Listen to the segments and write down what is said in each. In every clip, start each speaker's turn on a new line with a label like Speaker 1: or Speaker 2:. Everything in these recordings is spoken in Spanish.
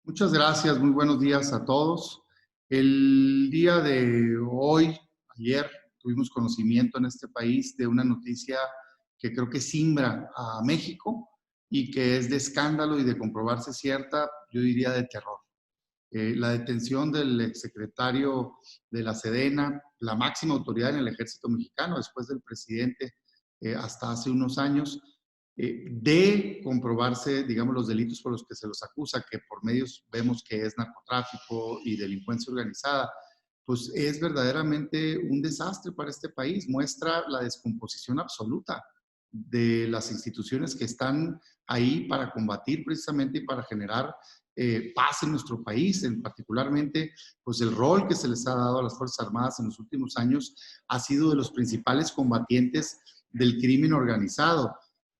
Speaker 1: Muchas gracias, muy buenos días a todos. El día de hoy, ayer, tuvimos conocimiento en este país de una noticia que creo que simbra a México y que es de escándalo y de comprobarse cierta, yo diría de terror. La detención del exsecretario de la Sedena, la máxima autoridad en el ejército mexicano, después del presidente hasta hace unos años, de comprobarse, digamos, los delitos por los que se los acusa, que por medios vemos que es narcotráfico y delincuencia organizada, pues es verdaderamente un desastre para este país. Muestra la descomposición absoluta de las instituciones que están ahí para combatir precisamente y para generar paz en nuestro país, en particularmente, pues el rol que se les ha dado a las Fuerzas Armadas en los últimos años ha sido de los principales combatientes del crimen organizado.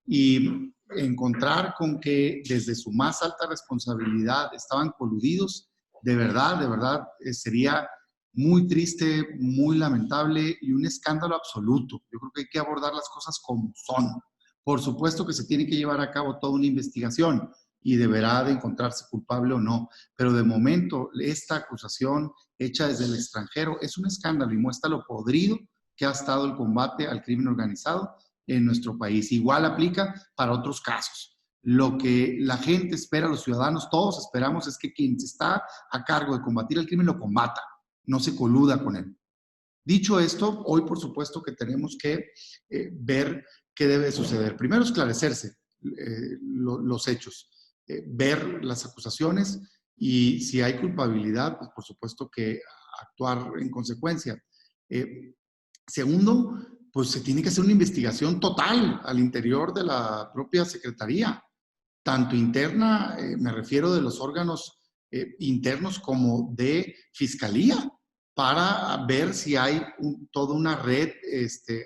Speaker 1: Y encontrar con que desde su más alta responsabilidad estaban coludidos, de verdad, sería muy triste, muy lamentable y un escándalo absoluto. Yo creo que hay que abordar las cosas como son. Por supuesto que se tiene que llevar a cabo toda una investigación y deberá de encontrarse culpable o no, pero de momento esta acusación hecha desde el extranjero es un escándalo y muestra lo podrido que ha estado el combate al crimen organizado en nuestro país. Igual aplica para otros casos. Lo que la gente espera, los ciudadanos, todos esperamos es que quien está a cargo de combatir el crimen lo combata, no se coluda con él. Dicho esto, hoy por supuesto que tenemos que ver qué debe suceder. Primero, esclarecerse los hechos, ver las acusaciones y si hay culpabilidad, pues por supuesto que actuar en consecuencia. Eh, Segundo, pues se tiene que hacer una investigación total al interior de la propia Secretaría, tanto interna, me refiero de los órganos internos como de Fiscalía, para ver si hay toda una red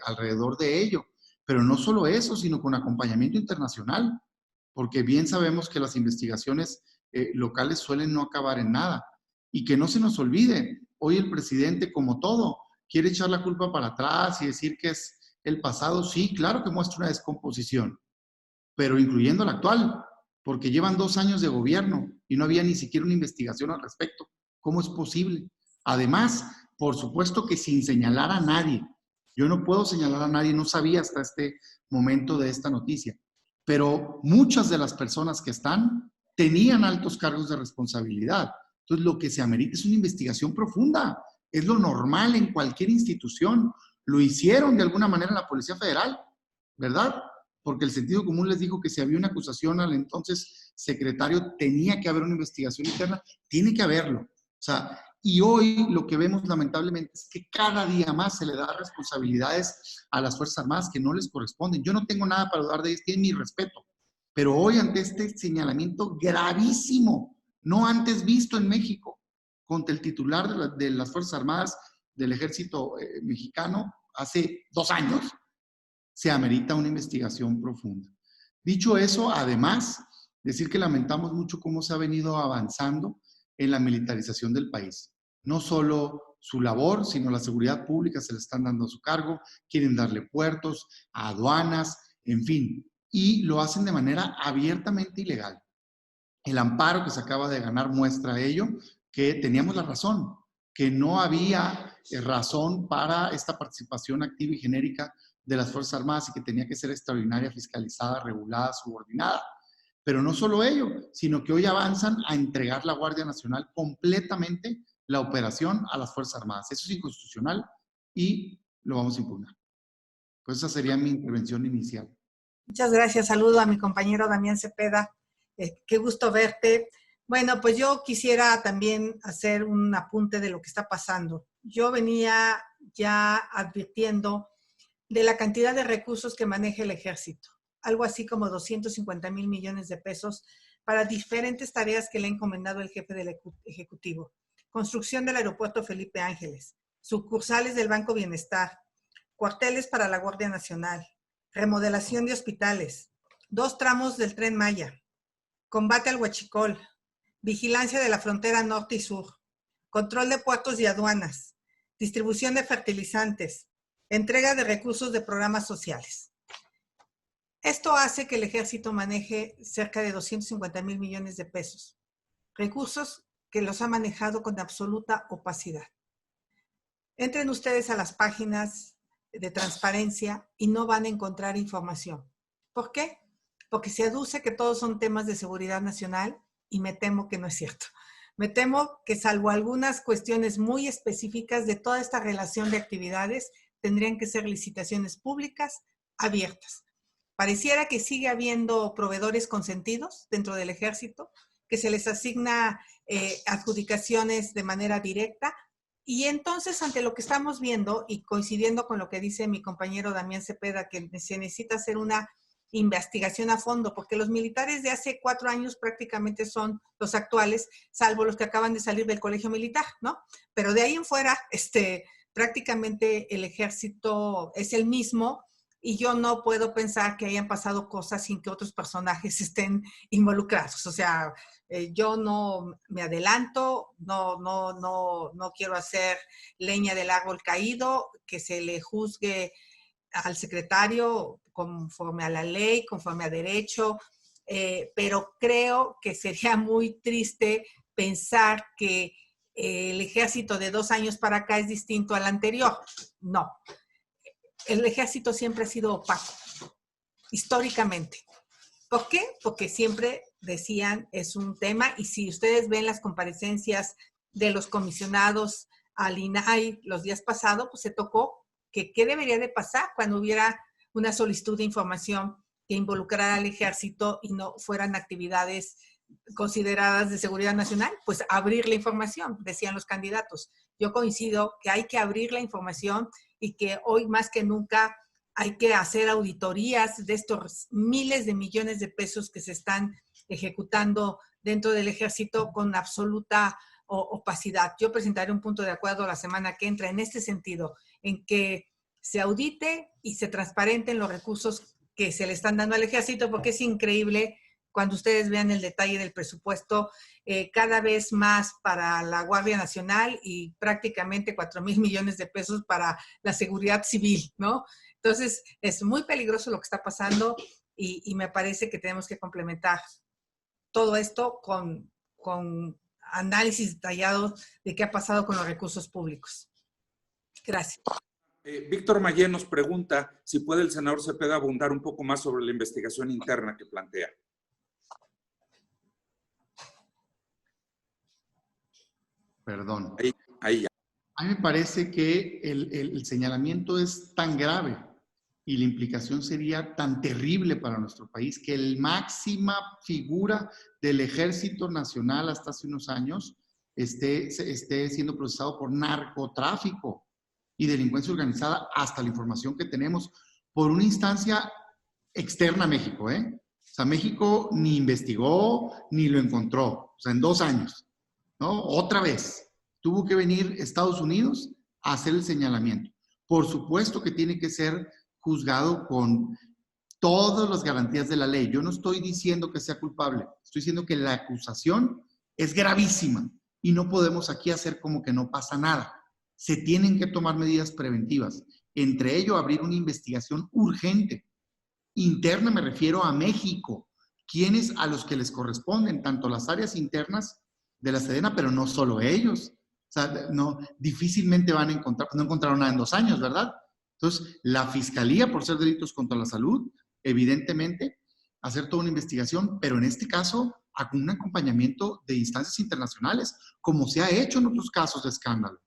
Speaker 1: alrededor de ello. Pero no solo eso, sino con acompañamiento internacional, porque bien sabemos que las investigaciones locales suelen no acabar en nada. Y que no se nos olvide, hoy el presidente, como todo, quiere echar la culpa para atrás y decir que es el pasado. Sí, claro que muestra una descomposición, pero incluyendo la actual, porque llevan 2 años de gobierno y no había ni siquiera una investigación al respecto. ¿Cómo es posible? Además, por supuesto que sin señalar a nadie. Yo no puedo señalar a nadie, no sabía hasta este momento de esta noticia, pero muchas de las personas que están tenían altos cargos de responsabilidad. Entonces, lo que se amerita es una investigación profunda. Es lo normal en cualquier institución. Lo hicieron de alguna manera en la Policía Federal, ¿verdad? Porque el sentido común les dijo que si había una acusación al entonces secretario, tenía que haber una investigación interna, tiene que haberlo. O sea, y hoy lo que vemos lamentablemente es que cada día más se le da responsabilidades a las Fuerzas Armadas que no les corresponden. Yo no tengo nada para dudar de ellos, tienen mi respeto. Pero hoy ante este señalamiento gravísimo, no antes visto en México, contra el titular de las Fuerzas Armadas del Ejército Mexicano hace 2 años, se amerita una investigación profunda. Dicho eso, además, decir que lamentamos mucho cómo se ha venido avanzando en la militarización del país. No solo su labor, sino la seguridad pública se le están dando a su cargo, quieren darle puertos, aduanas, en fin, y lo hacen de manera abiertamente ilegal. El amparo que se acaba de ganar muestra ello, que teníamos la razón, que no había razón para esta participación activa y genérica de las Fuerzas Armadas y que tenía que ser extraordinaria, fiscalizada, regulada, subordinada. Pero no solo ello, sino que hoy avanzan a entregar la Guardia Nacional completamente la operación a las Fuerzas Armadas. Eso es inconstitucional y lo vamos a impugnar. Pues esa sería mi intervención inicial.
Speaker 2: Muchas gracias. Saludo a mi compañero Damián Cepeda. Qué gusto verte. Bueno, pues yo quisiera también hacer un apunte de lo que está pasando. Yo venía ya advirtiendo de la cantidad de recursos que maneja el ejército, algo así como 250,000 millones de pesos para diferentes tareas que le ha encomendado el jefe del Ejecutivo. Construcción del aeropuerto Felipe Ángeles, sucursales del Banco Bienestar, cuarteles para la Guardia Nacional, remodelación de hospitales, 2 tramos del Tren Maya, combate al huachicol, vigilancia de la frontera norte y sur, control de puertos y aduanas, distribución de fertilizantes, entrega de recursos de programas sociales. Esto hace que el ejército maneje cerca de 250,000 millones de pesos. recursos que los ha manejado con absoluta opacidad. Entren ustedes a las páginas de transparencia y no van a encontrar información. ¿Por qué? Porque se aduce que todos son temas de seguridad nacional y me temo que no es cierto. Me temo que salvo algunas cuestiones muy específicas de toda esta relación de actividades, tendrían que ser licitaciones públicas abiertas. Pareciera que sigue habiendo proveedores consentidos dentro del ejército, que se les asigna adjudicaciones de manera directa. Y entonces, ante lo que estamos viendo, y coincidiendo con lo que dice mi compañero Damián Cepeda, que se necesita hacer una investigación a fondo, porque los militares de hace 4 años prácticamente son los actuales, salvo los que acaban de salir del colegio militar, ¿no? Pero de ahí en fuera, prácticamente el ejército es el mismo, y yo no puedo pensar que hayan pasado cosas sin que otros personajes estén involucrados. O sea, yo no me adelanto, no quiero hacer leña del árbol caído, que se le juzgue al secretario conforme a la ley, conforme a derecho, pero creo que sería muy triste pensar que el ejército de 2 años para acá es distinto al anterior. No, el ejército siempre ha sido opaco, históricamente. ¿Por qué? Porque siempre decían es un tema, y si ustedes ven las comparecencias de los comisionados al INAI los días pasados, pues se tocó que qué debería de pasar cuando hubiera una solicitud de información que involucrara al ejército y no fueran actividades consideradas de seguridad nacional, pues abrir la información, decían los candidatos. Yo coincido que hay que abrir la información y que hoy más que nunca hay que hacer auditorías de estos miles de millones de pesos que se están ejecutando dentro del ejército con absoluta opacidad. Yo presentaré un punto de acuerdo la semana que entra en este sentido, en que se audite y se transparenten los recursos que se le están dando al ejército, porque es increíble cuando ustedes vean el detalle del presupuesto, cada vez más para la Guardia Nacional y prácticamente 4,000 millones de pesos para la seguridad civil, ¿no? Entonces, es muy peligroso lo que está pasando y me parece que tenemos que complementar todo esto con análisis detallado de qué ha pasado con los recursos públicos. Gracias.
Speaker 3: Víctor Mayén nos pregunta si puede el senador Cepeda abundar un poco más sobre la investigación interna que plantea.
Speaker 1: Perdón.
Speaker 3: Ahí ya.
Speaker 1: A mí me parece que el señalamiento es tan grave y la implicación sería tan terrible para nuestro país que el máxima figura del Ejército Nacional hasta hace unos años esté siendo procesado por narcotráfico y delincuencia organizada, hasta la información que tenemos, por una instancia externa a México, ¿eh? O sea, México ni investigó ni lo encontró, o sea, en 2 años, ¿no? Otra vez, tuvo que venir Estados Unidos a hacer el señalamiento. Por supuesto que tiene que ser juzgado con todas las garantías de la ley. Yo no estoy diciendo que sea culpable, estoy diciendo que la acusación es gravísima y no podemos aquí hacer como que no pasa nada. Se tienen que tomar medidas preventivas, entre ello abrir una investigación urgente. Interna me refiero a México, quienes a los que les corresponden, tanto las áreas internas de la Sedena, pero no solo ellos. O sea, no, difícilmente van a encontrar, no encontraron nada en 2 años, ¿verdad? Entonces, la Fiscalía, por ser delitos contra la salud, evidentemente, hacer toda una investigación, pero en este caso, con un acompañamiento de instancias internacionales, como se ha hecho en otros casos de escándalo.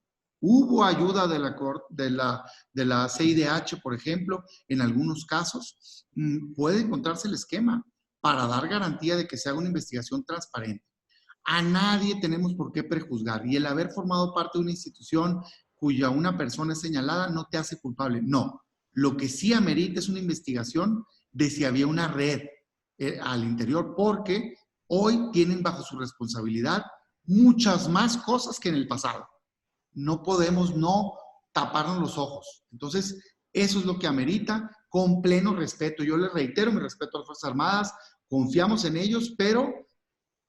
Speaker 1: Hubo ayuda de la CIDH, por ejemplo, en algunos casos. Puede encontrarse el esquema para dar garantía de que se haga una investigación transparente. A nadie tenemos por qué prejuzgar, y el haber formado parte de una institución cuya una persona es señalada no te hace culpable. No, lo que sí amerita es una investigación de si había una red al interior, porque hoy tienen bajo su responsabilidad muchas más cosas que en el pasado. No podemos no taparnos los ojos. Entonces, eso es lo que amerita, con pleno respeto. Yo les reitero mi respeto a las Fuerzas Armadas, confiamos en ellos, pero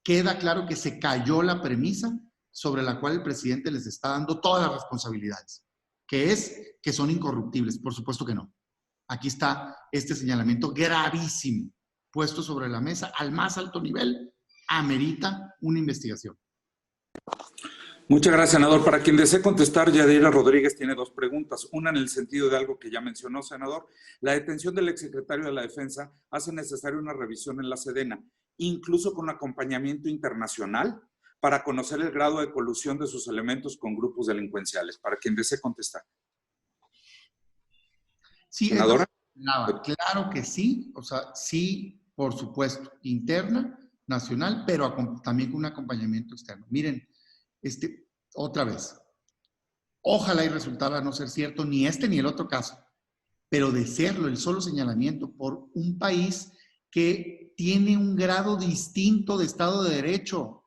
Speaker 1: queda claro que se cayó la premisa sobre la cual el presidente les está dando todas las responsabilidades, que es que son incorruptibles. Por supuesto que no. Aquí está este señalamiento gravísimo, puesto sobre la mesa al más alto nivel, amerita una investigación.
Speaker 3: Muchas gracias, senador. Para quien desee contestar, Yadira Rodríguez tiene dos preguntas. Una en el sentido de algo que ya mencionó, senador. La detención del exsecretario de la Defensa hace necesaria una revisión en la Sedena, incluso con acompañamiento internacional, para conocer el grado de colusión de sus elementos con grupos delincuenciales. Para quien desee contestar.
Speaker 1: Sí,
Speaker 3: senadora.
Speaker 1: Claro que sí, o sea, sí, por supuesto, interna, nacional, pero también con un acompañamiento externo. Miren, otra vez, ojalá y resultara no ser cierto ni este ni el otro caso, pero de serlo, el solo señalamiento por un país que tiene un grado distinto de Estado de Derecho. O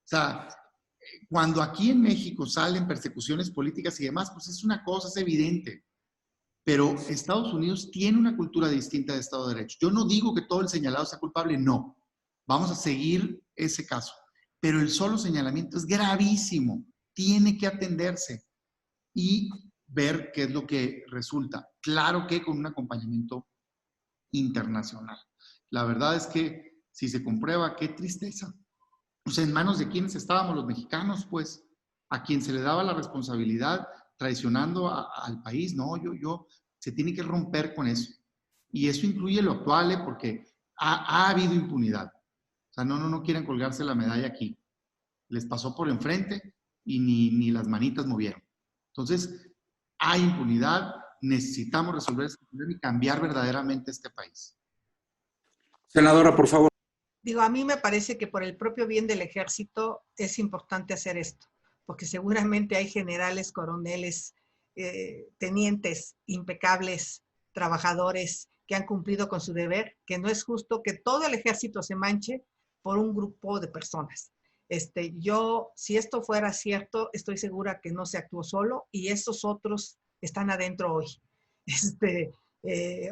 Speaker 1: sea, cuando aquí en México salen persecuciones políticas y demás, pues es una cosa, es evidente. Pero Estados Unidos tiene una cultura distinta de Estado de Derecho. Yo no digo que todo el señalado sea culpable, no. Vamos a seguir ese caso. Pero el solo señalamiento es gravísimo. Tiene que atenderse y ver qué es lo que resulta. Claro que con un acompañamiento internacional. La verdad es que si se comprueba, qué tristeza. O sea, ¿en manos de quiénes estábamos los mexicanos? Pues a quien se le daba la responsabilidad traicionando al país. No, se tiene que romper con eso. Y eso incluye lo actual, porque ha habido impunidad. O sea, no quieren colgarse la medalla aquí. Les pasó por enfrente y ni las manitas movieron. Entonces, hay impunidad, necesitamos resolver este problema y cambiar verdaderamente este país.
Speaker 3: Senadora, por favor.
Speaker 2: Digo, a mí me parece que por el propio bien del ejército es importante hacer esto, porque seguramente hay generales, coroneles, tenientes impecables, trabajadores que han cumplido con su deber, que no es justo que todo el ejército se manche por un grupo de personas. Si esto fuera cierto, estoy segura que no se actuó solo y estos otros están adentro hoy.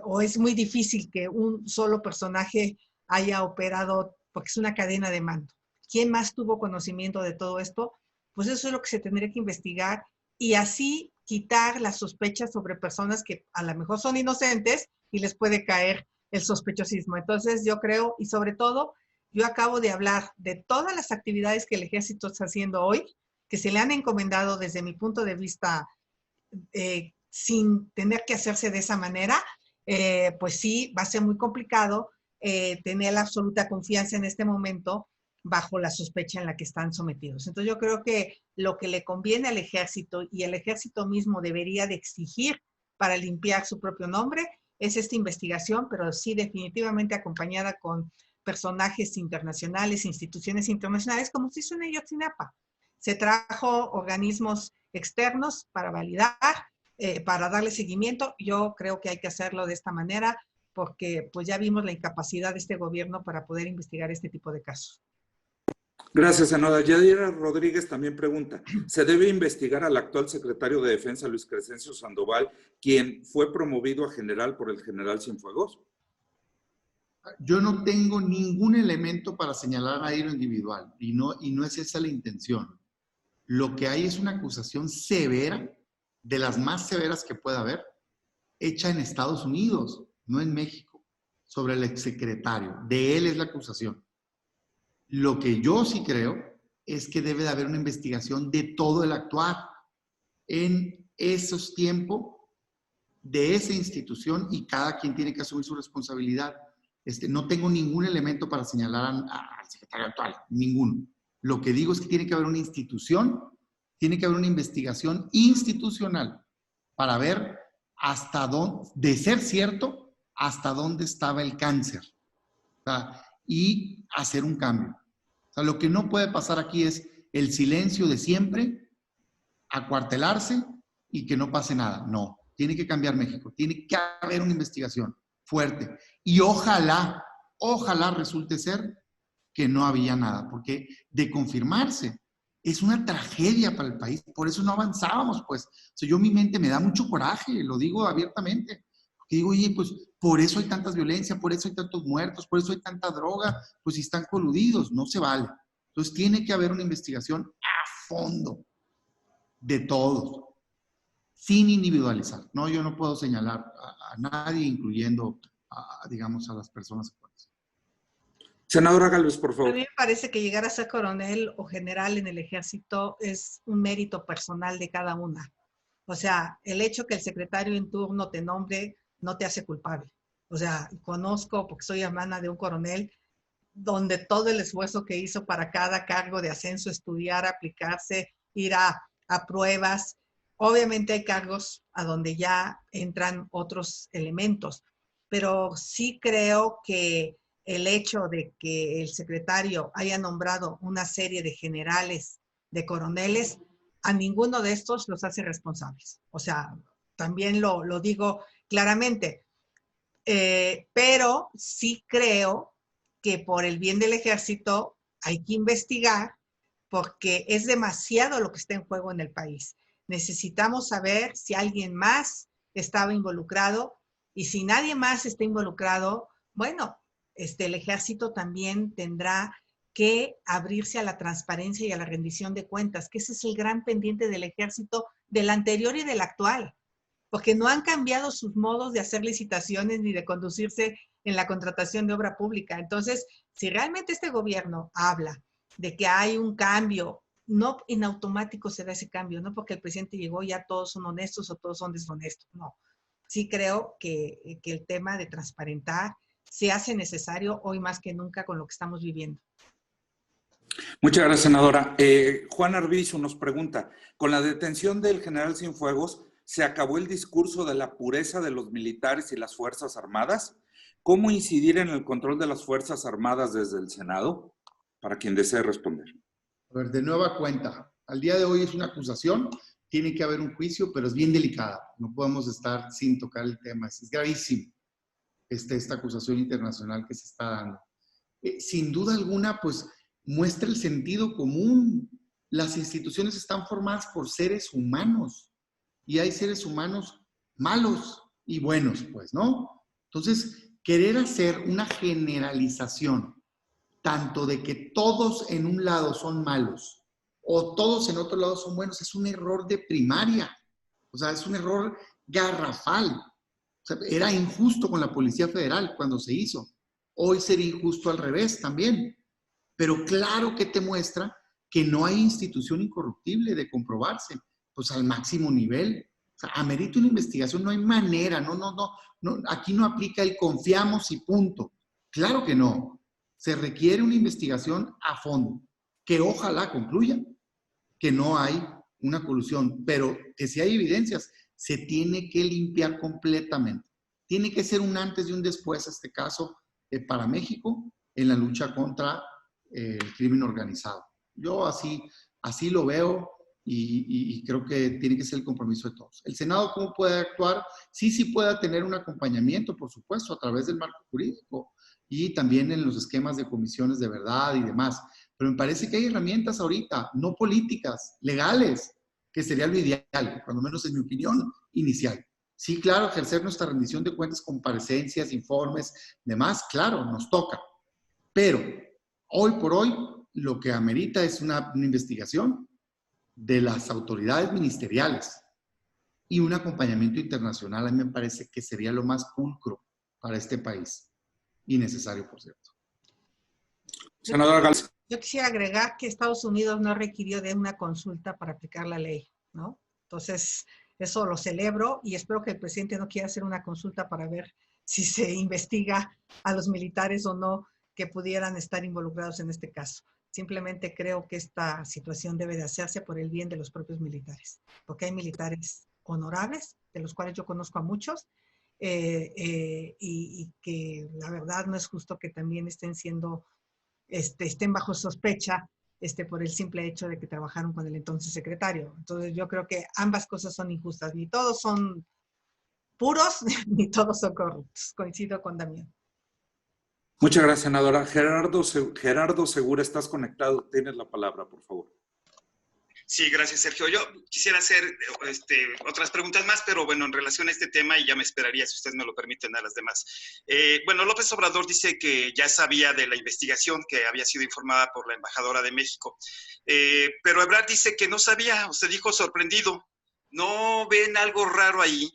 Speaker 2: O es muy difícil que un solo personaje haya operado, porque es una cadena de mando. ¿Quién más tuvo conocimiento de todo esto? Pues eso es lo que se tendría que investigar y así quitar las sospechas sobre personas que a lo mejor son inocentes y les puede caer el sospechosismo. Entonces yo creo, y sobre todo, yo acabo de hablar de todas las actividades que el ejército está haciendo hoy, que se le han encomendado desde mi punto de vista sin tener que hacerse de esa manera, pues sí, va a ser muy complicado tener la absoluta confianza en este momento bajo la sospecha en la que están sometidos. Entonces yo creo que lo que le conviene al ejército y el ejército mismo debería de exigir para limpiar su propio nombre es esta investigación, pero sí definitivamente acompañada con personajes internacionales, instituciones internacionales, como se hizo en Ayotzinapa. Se trajo organismos externos para validar, para darle seguimiento. Yo creo que hay que hacerlo de esta manera porque pues ya vimos la incapacidad de este gobierno para poder investigar este tipo de casos.
Speaker 3: Gracias, senadora. Yadira Rodríguez también pregunta, ¿se debe investigar al actual secretario de Defensa, Luis Crescencio Sandoval, quien fue promovido a general por el general Cienfuegos?
Speaker 1: Yo no tengo ningún elemento para señalar a lo individual y no es esa la intención. Lo que hay es una acusación severa, de las más severas que pueda haber, hecha en Estados Unidos, no en México, sobre el exsecretario. De él es la acusación. Lo que yo sí creo es que debe de haber una investigación de todo el actuar en esos tiempos de esa institución y cada quien tiene que asumir su responsabilidad. No tengo ningún elemento para señalar al secretario actual, ninguno. Lo que digo es que tiene que haber una institución, tiene que haber una investigación institucional para ver hasta dónde, de ser cierto, hasta dónde estaba el cáncer, ¿verdad? Y hacer un cambio. O sea, lo que no puede pasar aquí es el silencio de siempre, acuartelarse y que no pase nada. No, tiene que cambiar México, tiene que haber una investigación fuerte. Y ojalá resulte ser que no había nada, porque de confirmarse es una tragedia para el país, por eso no avanzábamos, pues. O sea, yo mi mente me da mucho coraje, lo digo abiertamente, porque digo, oye, pues por eso hay tantas violencias, por eso hay tantos muertos, por eso hay tanta droga, pues si están coludidos, no se vale. Entonces tiene que haber una investigación a fondo de todos, sin individualizar. No, yo no puedo señalar a nadie, incluyendo, digamos, a las personas.
Speaker 3: Senadora Gálvez, por
Speaker 2: A
Speaker 3: favor.
Speaker 2: mí me parece que llegar a ser coronel o general en el ejército es un mérito personal de cada una. O sea, el hecho que el secretario en turno te nombre no te hace culpable. O sea, conozco, porque soy hermana de un coronel, donde todo el esfuerzo que hizo para cada cargo de ascenso, estudiar, aplicarse, ir a pruebas. Obviamente hay cargos a donde ya entran otros elementos, pero sí creo que el hecho de que el secretario haya nombrado una serie de generales, de coroneles, a ninguno de estos los hace responsables. O sea, también lo digo claramente. Pero sí creo que por el bien del ejército hay que investigar porque es demasiado lo que está en juego en el país. Necesitamos saber si alguien más estaba involucrado y si nadie más está involucrado, bueno, el ejército también tendrá que abrirse a la transparencia y a la rendición de cuentas, que ese es el gran pendiente del ejército del anterior y del actual, porque no han cambiado sus modos de hacer licitaciones ni de conducirse en la contratación de obra pública. Entonces, si realmente este gobierno habla de que hay un cambio, no en automático se da ese cambio, no porque el presidente llegó ya todos son honestos o todos son deshonestos, no. Sí creo que el tema de transparentar se hace necesario hoy más que nunca con lo que estamos viviendo.
Speaker 3: Muchas gracias, senadora. Juan Arbizu nos pregunta, con la detención del general Cienfuegos, ¿se acabó el discurso de la pureza de los militares y las Fuerzas Armadas? ¿Cómo incidir en el control de las Fuerzas Armadas desde el Senado? Para quien desee responder.
Speaker 1: A ver, de nueva cuenta, al día de hoy es una acusación, tiene que haber un juicio, pero es bien delicada. No podemos estar sin tocar el tema. Es gravísimo esta acusación internacional que se está dando. Sin duda alguna, pues muestra el sentido común. Las instituciones están formadas por seres humanos y hay seres humanos malos y buenos, pues, ¿no? Entonces, querer hacer una generalización tanto de que todos en un lado son malos o todos en otro lado son buenos, es un error de primaria. O sea, es un error garrafal. O sea, era injusto con la Policía Federal cuando se hizo. Hoy sería injusto al revés también. Pero claro que te muestra que no hay institución incorruptible de comprobarse, pues al máximo nivel. O sea, amerita una investigación, no hay manera, no, aquí no aplica el confiamos y punto. Claro que no. Se requiere una investigación a fondo, que ojalá concluya que no hay una colusión, pero que si hay evidencias, se tiene que limpiar completamente. Tiene que ser un antes y un después, este caso, para México en la lucha contra el crimen organizado. Yo así lo veo y creo que tiene que ser el compromiso de todos. ¿El Senado cómo puede actuar? Sí puede tener un acompañamiento, por supuesto, a través del marco jurídico y también en los esquemas de comisiones de verdad y demás. Pero me parece que hay herramientas ahorita, no políticas, legales, que sería lo ideal, cuando menos en mi opinión inicial. Sí, claro, ejercer nuestra rendición de cuentas, comparecencias, informes, demás, claro, nos toca. Pero hoy por hoy lo que amerita es una investigación de las autoridades ministeriales y un acompañamiento internacional. A mí me parece que sería lo más pulcro para este país y necesario, por cierto.
Speaker 3: Senadora Gálvez.
Speaker 2: Yo quisiera agregar que Estados Unidos no requirió de una consulta para aplicar la ley, ¿no? Entonces, eso lo celebro y espero que el presidente no quiera hacer una consulta para ver si se investiga a los militares o no que pudieran estar involucrados en este caso. Simplemente creo que esta situación debe de hacerse por el bien de los propios militares, porque hay militares honorables, de los cuales yo conozco a muchos, y que la verdad no es justo que también estén bajo sospecha por el simple hecho de que trabajaron con el entonces secretario. Entonces yo creo que ambas cosas son injustas, ni todos son puros, ni todos son corruptos. Coincido con Damián.
Speaker 3: Muchas gracias, senadora. Gerardo Segura, estás conectado. Tienes la palabra, por favor.
Speaker 4: Sí, gracias, Sergio. Yo quisiera hacer otras preguntas más, pero bueno, en relación a este tema, y ya me esperaría, si ustedes me lo permiten, a las demás. Bueno, López Obrador dice que ya sabía de la investigación que había sido informada por la embajadora de México, pero Ebrard dice que no sabía, usted dijo sorprendido. ¿No ven algo raro ahí?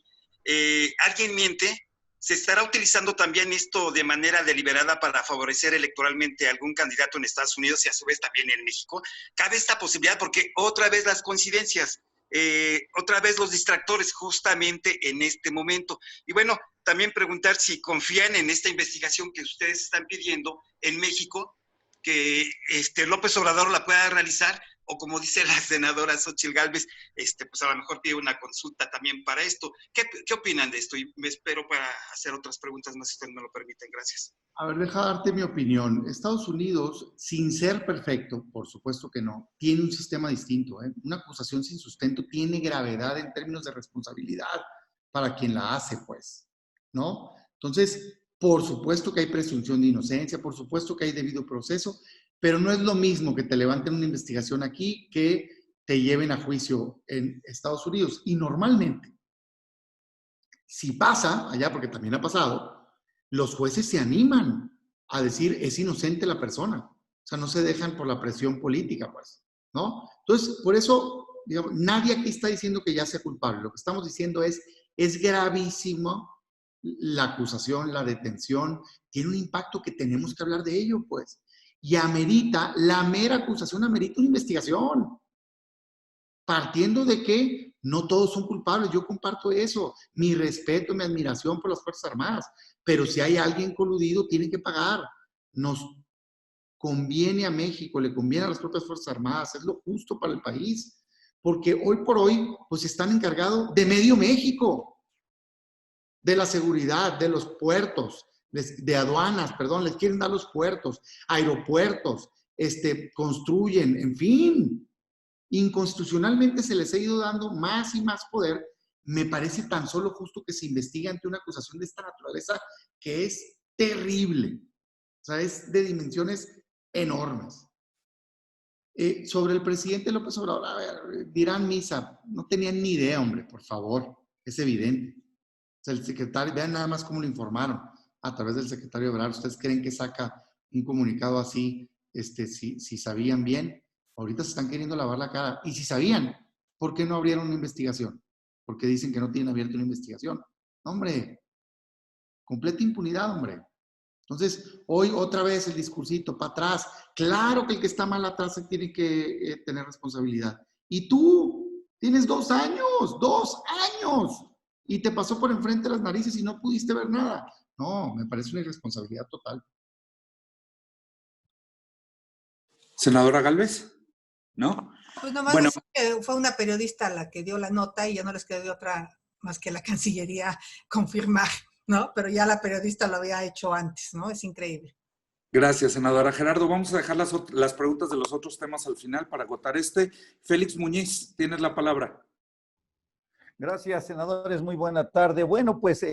Speaker 4: ¿Alguien miente? ¿se estará utilizando también esto de manera deliberada para favorecer electoralmente a algún candidato en Estados Unidos y a su vez también en México? Cabe esta posibilidad porque otra vez las coincidencias, otra vez los distractores justamente en este momento. Y bueno, también preguntar si confían en esta investigación que ustedes están pidiendo en México, que López Obrador la pueda realizar, o como dice la senadora Xóchitl Gálvez, pues a lo mejor pide una consulta también para esto. ¿Qué opinan de esto? Y me espero para hacer otras preguntas más, si ustedes me lo permiten. Gracias.
Speaker 1: A ver, deja darte mi opinión. Estados Unidos, sin ser perfecto, por supuesto que no, tiene un sistema distinto, ¿eh? Una acusación sin sustento tiene gravedad en términos de responsabilidad para quien la hace, pues, ¿no? Entonces, por supuesto que hay presunción de inocencia, por supuesto que hay debido proceso, pero no es lo mismo que te levanten una investigación aquí que te lleven a juicio en Estados Unidos. Y normalmente, si pasa allá, porque también ha pasado, los jueces se animan a decir es inocente la persona. O sea, no se dejan por la presión política, pues, ¿no? Entonces, por eso, digamos, nadie aquí está diciendo que ya sea culpable. Lo que estamos diciendo es gravísimo la acusación, la detención, tiene un impacto que tenemos que hablar de ello, pues. Y amerita, la mera acusación amerita una investigación. Partiendo de que no todos son culpables, yo comparto eso, mi respeto, mi admiración por las Fuerzas Armadas, pero si hay alguien coludido, tiene que pagar. Nos conviene a México, le conviene a las propias Fuerzas Armadas, es lo justo para el país, porque hoy por hoy, pues están encargados de medio México, de la seguridad, de los puertos, de aduanas, perdón, les quieren dar los puertos, aeropuertos, construyen, en fin. Inconstitucionalmente se les ha ido dando más y más poder. Me parece tan solo justo que se investigue ante una acusación de esta naturaleza que es terrible. O sea, es de dimensiones enormes. Sobre el presidente López Obrador, a ver, dirán misa, no tenían ni idea, hombre, por favor, es evidente. O sea, el secretario, vean nada más cómo lo informaron a través del secretario Ebrard. ¿Ustedes creen que saca un comunicado así, si sabían bien? Ahorita se están queriendo lavar la cara. Y si sabían, ¿por qué no abrieron una investigación? Porque dicen que no tienen abierta una investigación. No, hombre, completa impunidad, hombre. Entonces, hoy otra vez el discursito para atrás. Claro que el que está mal atrás tiene que tener responsabilidad. Y tú tienes 2 años, 2 años. Y te pasó por enfrente las narices y no pudiste ver nada. No, me parece una irresponsabilidad total.
Speaker 3: Senadora Gálvez, ¿no?
Speaker 2: Pues nomás
Speaker 3: Bueno,
Speaker 2: decir que fue una periodista la que dio la nota y ya no les quedó de otra más que la Cancillería confirmar, ¿no? Pero ya la periodista lo había hecho antes, ¿no? Es increíble.
Speaker 3: gracias, senadora. Gerardo, vamos a dejar las preguntas de los otros temas al final para agotar este. Félix Muñiz, tienes la palabra.
Speaker 5: Gracias, senadores. Muy buena tarde. Bueno, pues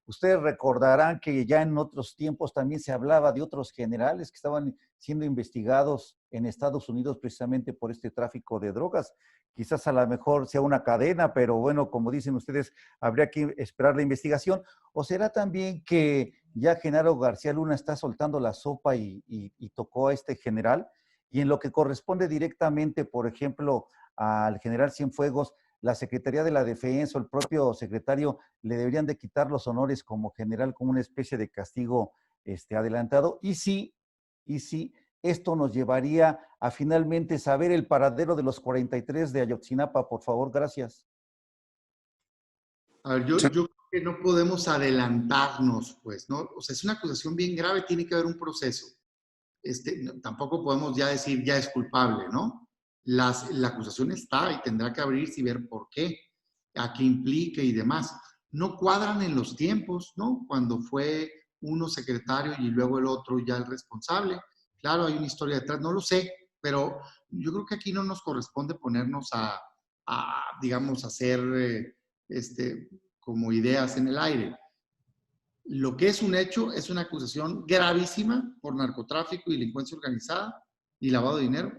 Speaker 5: ustedes recordarán que ya en otros tiempos también se hablaba de otros generales que estaban siendo investigados en Estados Unidos precisamente por este tráfico de drogas. Quizás a lo mejor sea una cadena, pero bueno, como dicen ustedes, habría que esperar la investigación. ¿O será también que ya Genaro García Luna está soltando la sopa y tocó a este general? Y en lo que corresponde directamente, por ejemplo, al general Cienfuegos, la Secretaría de la Defensa o el propio secretario le deberían de quitar los honores como general, como una especie de castigo adelantado. Y sí, esto nos llevaría a finalmente saber el paradero de los 43 de Ayotzinapa, por favor, gracias.
Speaker 1: A ver, yo creo que no podemos adelantarnos, pues, ¿no? O sea, es una acusación bien grave, tiene que haber un proceso. Tampoco podemos ya decir, ya es culpable, ¿no? La acusación está y tendrá que abrirse y ver por qué, a qué implica y demás. No cuadran en los tiempos, ¿no? Cuando fue uno secretario y luego el otro ya el responsable. Claro, hay una historia detrás, no lo sé, pero yo creo que aquí no nos corresponde ponernos digamos, hacer como ideas en el aire. Lo que es un hecho es una acusación gravísima por narcotráfico y delincuencia organizada y lavado de dinero,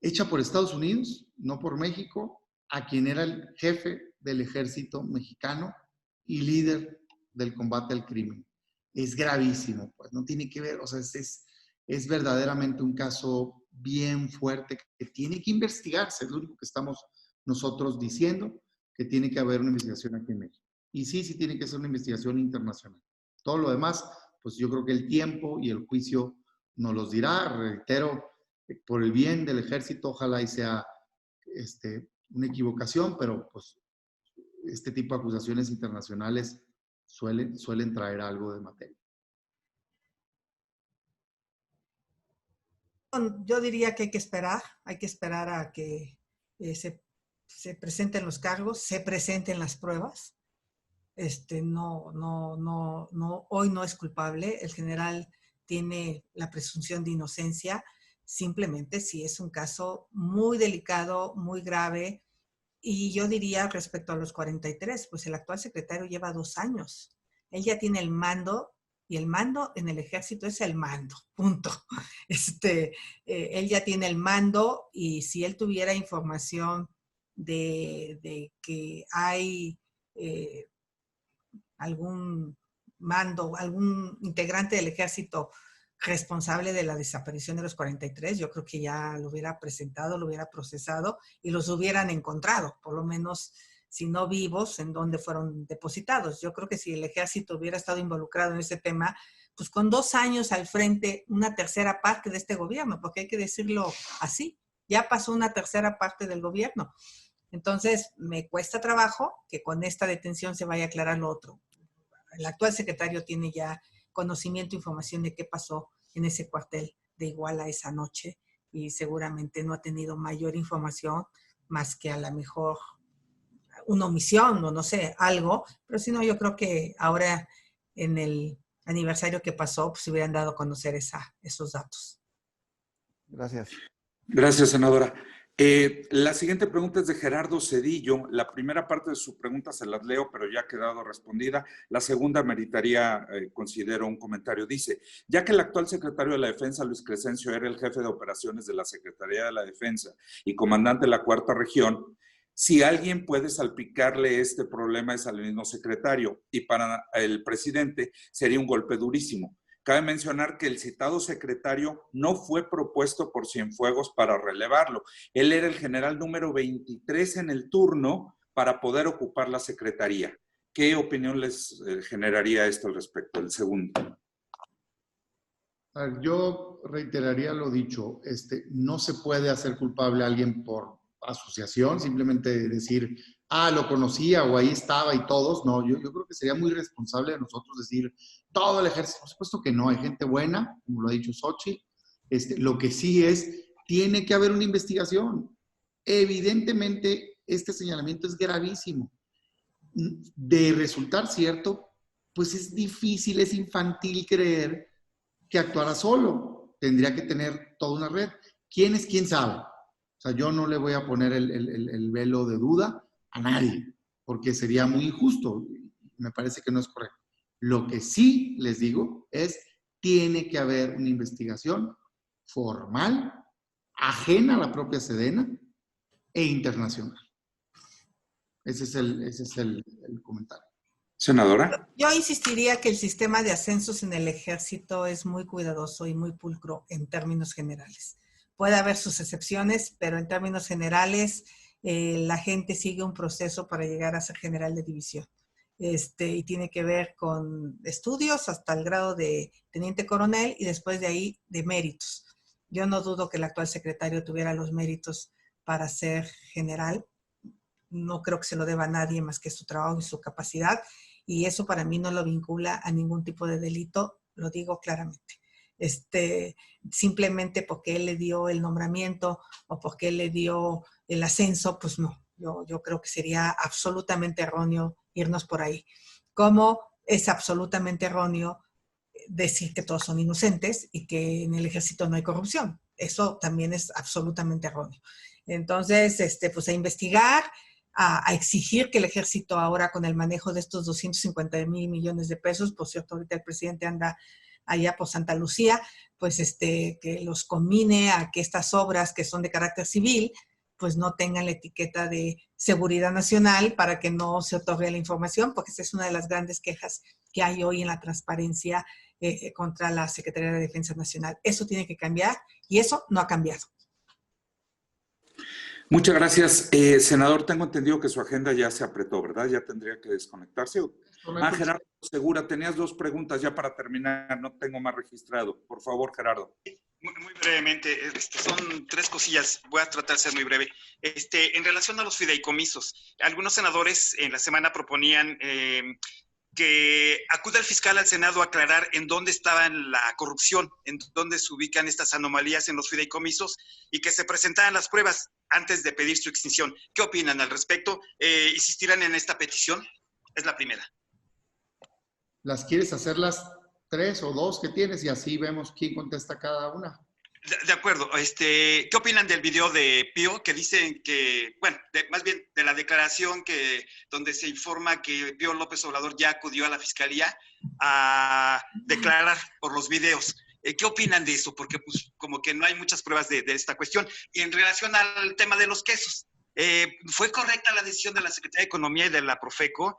Speaker 1: hecha por Estados Unidos, no por México, a quien era el jefe del ejército mexicano y líder del combate al crimen. Es gravísimo, pues no tiene que ver, o sea, es verdaderamente un caso bien fuerte que tiene que investigarse, es lo único que estamos nosotros diciendo, que tiene que haber una investigación aquí en México. y sí tiene que ser una investigación internacional. Todo lo demás, pues yo creo que el tiempo y el juicio nos los dirá. Reitero, por el bien del ejército, ojalá y sea una equivocación, pero pues este tipo de acusaciones internacionales suelen traer algo de materia.
Speaker 2: Yo diría que hay que esperar a que se presenten los cargos, se presenten las pruebas. Hoy no es culpable, el general tiene la presunción de inocencia, simplemente si es un caso muy delicado, muy grave, y yo diría respecto a los 43, pues el actual secretario lleva 2 años, él ya tiene el mando, y el mando en el ejército es el mando, punto. Él ya tiene el mando, y si él tuviera información de que hay algún mando, algún integrante del ejército responsable de la desaparición de los 43, yo creo que ya lo hubiera presentado, lo hubiera procesado y los hubieran encontrado, por lo menos si no vivos, en dónde fueron depositados. Yo creo que si el ejército hubiera estado involucrado en ese tema, pues con 2 años al frente, una tercera parte de este gobierno, porque hay que decirlo así, ya pasó una tercera parte del gobierno. Entonces, me cuesta trabajo que con esta detención se vaya a aclarar lo otro. El actual secretario tiene ya conocimiento, información de qué pasó en ese cuartel de Iguala esa noche y seguramente no ha tenido mayor información más que a lo mejor una omisión o no sé, algo, pero si no, yo creo que ahora en el aniversario que pasó, pues se hubieran dado a conocer esos datos.
Speaker 5: Gracias.
Speaker 3: Gracias, senadora. La siguiente pregunta es de Gerardo Cedillo. La primera parte de su pregunta se las leo, pero ya ha quedado respondida. La segunda meritaría, considero, un comentario. Dice, ya que el actual secretario de la Defensa, Luis Crescencio, era el jefe de operaciones de la Secretaría de la Defensa y comandante de la 4ª región, si alguien puede salpicarle este problema es al mismo secretario, y para el presidente sería un golpe durísimo. Cabe mencionar que el citado secretario no fue propuesto por Cienfuegos para relevarlo. Él era el general número 23 en el turno para poder ocupar la secretaría. ¿Qué opinión les generaría esto al respecto? El segundo.
Speaker 1: Yo reiteraría lo dicho, no se puede hacer culpable a alguien por asociación, simplemente decir, lo conocía o ahí estaba y todos. No, yo creo que sería muy responsable de nosotros decir, todo el ejército. Por supuesto que no, hay gente buena, como lo ha dicho Xochitl. Lo que sí tiene que haber una investigación. Evidentemente, este señalamiento es gravísimo. De resultar cierto, pues es difícil, es infantil creer que actuara solo. Tendría que tener toda una red. ¿Quién es? ¿Quién sabe? O sea, yo no le voy a poner el velo de duda a nadie, porque sería muy injusto. Me parece que no es correcto. Lo que sí les digo es, tiene que haber una investigación formal, ajena a la propia Sedena e internacional. Ese es el comentario.
Speaker 3: Senadora.
Speaker 2: Yo insistiría que el sistema de ascensos en el ejército es muy cuidadoso y muy pulcro en términos generales. Puede haber sus excepciones, pero en términos generales la gente sigue un proceso para llegar a ser general de división. Y tiene que ver con estudios hasta el grado de teniente coronel y después de ahí de méritos. Yo no dudo que el actual secretario tuviera los méritos para ser general. No creo que se lo deba a nadie más que su trabajo y su capacidad. Y eso para mí no lo vincula a ningún tipo de delito, lo digo claramente. Simplemente porque él le dio el nombramiento o porque él le dio el ascenso, pues no. Yo creo que sería absolutamente erróneo irnos por ahí. Como es absolutamente erróneo decir que todos son inocentes y que en el ejército no hay corrupción. Eso también es absolutamente erróneo. Entonces, pues a investigar, a exigir que el ejército ahora con el manejo de estos 250,000 millones de pesos, por cierto, ahorita el presidente anda allá por Santa Lucía, pues que los combine a que estas obras que son de carácter civil, pues no tengan la etiqueta de seguridad nacional para que no se otorgue la información, porque esa es una de las grandes quejas que hay hoy en la transparencia contra la Secretaría de Defensa Nacional. Eso tiene que cambiar y eso no ha cambiado.
Speaker 3: Muchas gracias. Senador, tengo entendido que su agenda ya se apretó, ¿verdad? Ya tendría que desconectarse. Gerardo Segura, tenías 2 preguntas ya para terminar, no tengo más registrado. Por favor, Gerardo.
Speaker 4: Muy brevemente, son 3 cosillas, voy a tratar de ser muy breve. En relación a los fideicomisos, algunos senadores en la semana proponían que acuda el fiscal al Senado a aclarar en dónde estaba la corrupción, en dónde se ubican estas anomalías en los fideicomisos y que se presentaran las pruebas antes de pedir su extinción. ¿Qué opinan al respecto? ¿Insistirán en esta petición? Es la primera.
Speaker 1: ¿Las quieres hacer las 3 o 2 que tienes y así vemos quién contesta cada una?
Speaker 4: De acuerdo. ¿Qué opinan del video de Pío que dicen que, bueno, más bien de la declaración donde se informa que Pío López Obrador ya acudió a la fiscalía a declarar por los videos? ¿Qué opinan de eso? Porque pues como que no hay muchas pruebas de esta cuestión. Y en relación al tema de los quesos, ¿fue correcta la decisión de la Secretaría de Economía y de la Profeco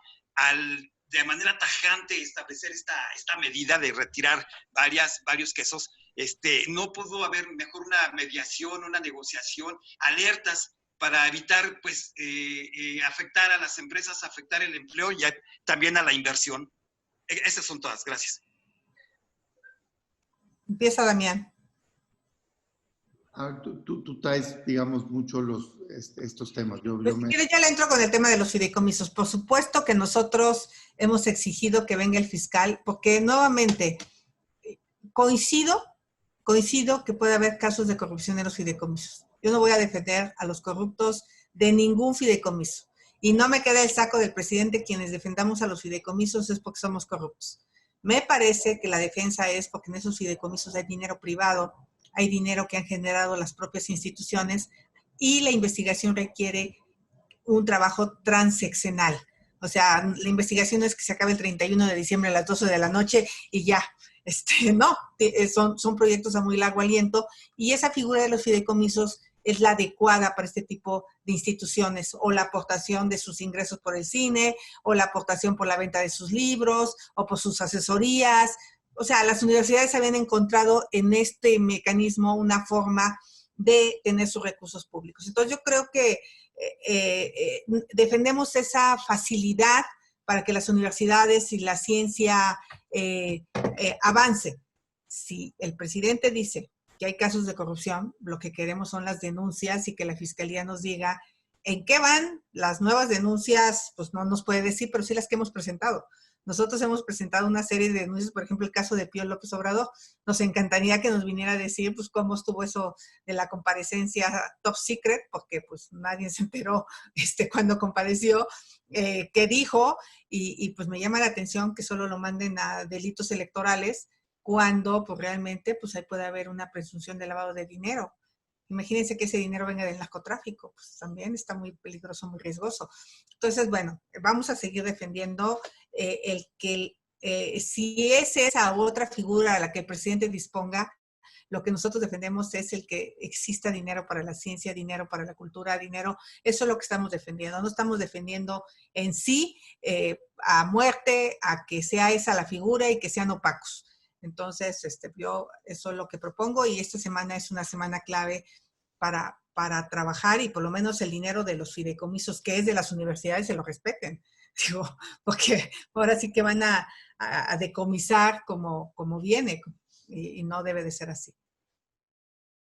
Speaker 4: de manera tajante establecer esta medida de retirar varios quesos? No pudo haber mejor una mediación, una negociación, alertas para evitar pues afectar a las empresas, afectar el empleo y también a la inversión. Esas son todas. Gracias.
Speaker 2: Empieza Damián.
Speaker 1: Tú traes, digamos, mucho estos temas.
Speaker 2: Ya le entro con el tema de los fideicomisos. Por supuesto que nosotros hemos exigido que venga el fiscal, porque nuevamente coincido que puede haber casos de corrupción en los fideicomisos. Yo no voy a defender a los corruptos de ningún fideicomiso. Y no me queda el saco del presidente quienes defendamos a los fideicomisos es porque somos corruptos. Me parece que la defensa es porque en esos fideicomisos hay dinero privado, hay dinero que han generado las propias instituciones y la investigación requiere un trabajo transeccional. O sea, la investigación no es que se acabe el 31 de diciembre a las 12 de la noche y ya. No, son proyectos a muy largo aliento y esa figura de los fideicomisos es la adecuada para este tipo de instituciones, o la aportación de sus ingresos por el cine, o la aportación por la venta de sus libros, o por sus asesorías. O sea, las universidades habían encontrado en este mecanismo una forma de tener sus recursos públicos. Entonces yo creo que defendemos esa facilidad para que las universidades y la ciencia avance. Si el presidente dice que hay casos de corrupción, lo que queremos son las denuncias y que la fiscalía nos diga en qué van las nuevas denuncias, pues no nos puede decir, pero sí las que hemos presentado. Nosotros hemos presentado una serie de denuncias, por ejemplo, el caso de Pío López Obrador. Nos encantaría que nos viniera a decir, pues, cómo estuvo eso de la comparecencia top secret, porque, pues, nadie se enteró cuando compareció, qué dijo, y, pues, me llama la atención que solo lo manden a delitos electorales, cuando, pues, realmente, pues, ahí puede haber una presunción de lavado de dinero. Imagínense que ese dinero venga del narcotráfico, pues también está muy peligroso, muy riesgoso. Entonces, bueno, vamos a seguir defendiendo si es esa otra figura a la que el presidente disponga, lo que nosotros defendemos es el que exista dinero para la ciencia, dinero para la cultura, dinero, eso es lo que estamos defendiendo. No estamos defendiendo en sí a muerte, a que sea esa la figura y que sean opacos. Entonces, yo eso es lo que propongo y esta semana es una semana clave para trabajar y por lo menos el dinero de los fideicomisos que es de las universidades se lo respeten. Digo, porque ahora sí que van a decomisar como viene y no debe de ser así.